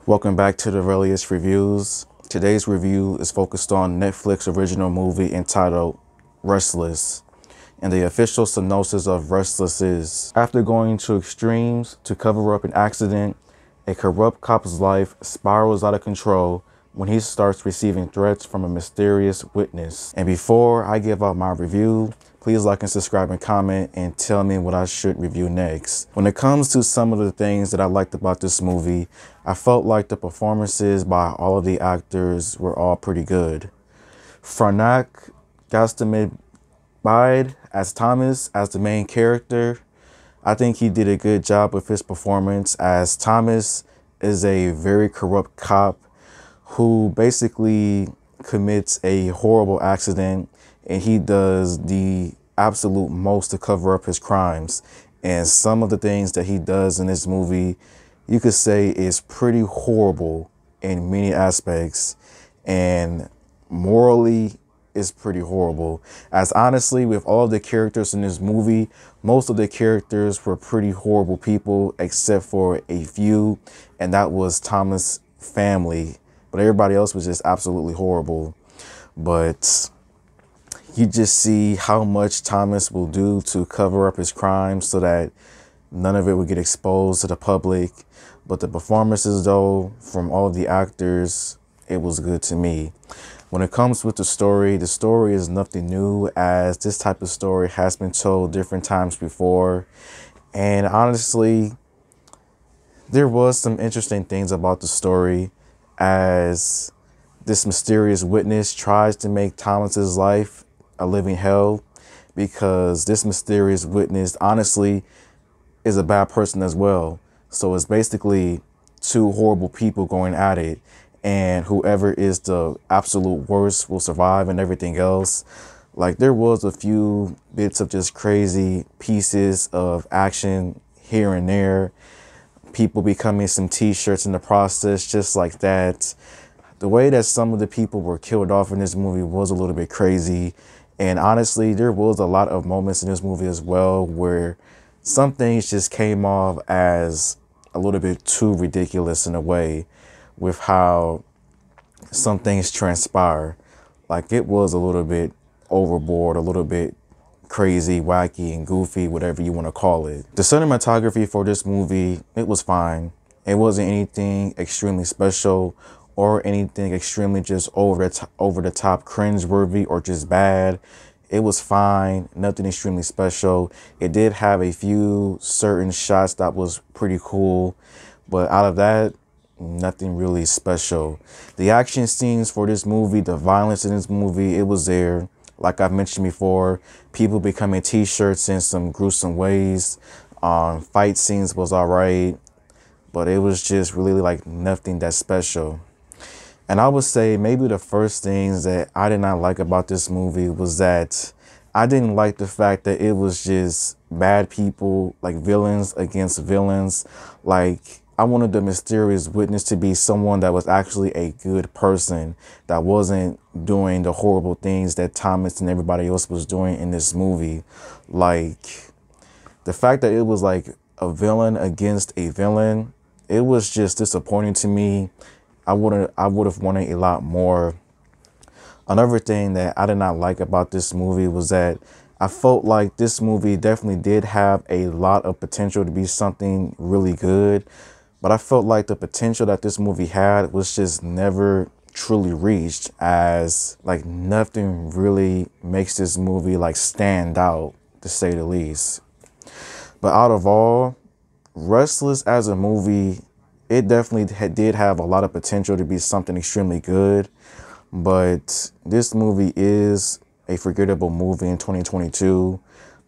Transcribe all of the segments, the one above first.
Welcome back to the Restless Reviews. Today's review is focused on Netflix original movie entitled Restless. And the official synopsis of Restless is: after going to extremes to cover up an accident, a corrupt cop's life spirals out of control when he starts receiving threats from a mysterious witness. And before I give out my review, please like and subscribe and comment and tell me what I should review next. When it comes to some of the things that I liked about this movie, I felt like the performances by all of the actors were all pretty good. Farnak Gastamid as Thomas, as the main character, I think he did a good job with his performance, as Thomas is a very corrupt cop who basically commits a horrible accident, and he does the absolute most to cover up his crimes. And some of the things that he does in this movie, you could say, is pretty horrible in many aspects, and morally is pretty horrible. As honestly, with all of the characters in this movie, most of the characters were pretty horrible people except for a few, and that was Thomas' family. But everybody else was just absolutely horrible. But you just see how much Thomas will do to cover up his crimes so that none of it would get exposed to the public. But the performances, though, from all of the actors, it was good to me. When it comes with the story is nothing new, as this type of story has been told different times before. And honestly, there was some interesting things about the story, as this mysterious witness tries to make Thomas's life a living hell, because this mysterious witness honestly is a bad person as well. So it's basically two horrible people going at it, and whoever is the absolute worst will survive and everything else. Like, there was a few bits of just crazy pieces of action here and there, people becoming some t-shirts in the process, just like that. The way that some of the people were killed off in this movie was a little bit crazy. And honestly, there was a lot of moments in this movie as well where some things just came off as a little bit too ridiculous in a way, with how some things transpire. Like, it was a little bit overboard, a little bit crazy, wacky, and goofy, whatever you want to call it. The cinematography for this movie, it was fine. It wasn't anything extremely special or anything extremely just over the top cringeworthy or just bad. It was fine, nothing extremely special. It did have a few certain shots that was pretty cool, but out of that, nothing really special. The action scenes for this movie, the violence in this movie, it was there. Like I've mentioned before, people becoming t-shirts in some gruesome ways. Fight scenes was all right, but it was just really like nothing that special. And I would say maybe the first things that I did not like about this movie was that I didn't like the fact that it was just bad people, like villains against villains. Like, I wanted the mysterious witness to be someone that was actually a good person, that wasn't doing the horrible things that Thomas and everybody else was doing in this movie. Like, the fact that it was like a villain against a villain, it was just disappointing to me. I would have wanted a lot more. Another thing that I did not like about this movie was that I felt like this movie definitely did have a lot of potential to be something really good, but I felt like the potential that this movie had was just never truly reached, as like nothing really makes this movie like stand out, to say the least. But out of all, Restless as a movie, it definitely did have a lot of potential to be something extremely good, but this movie is a forgettable movie in 2022.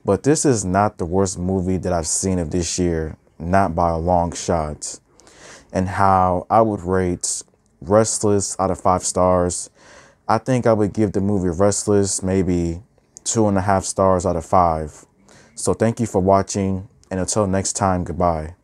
But this is not the worst movie that I've seen of this year, not by a long shot. And how I would rate Restless out of 5 stars, I think I would give the movie Restless maybe 2.5 stars out of 5. So thank you for watching, and until next time, goodbye.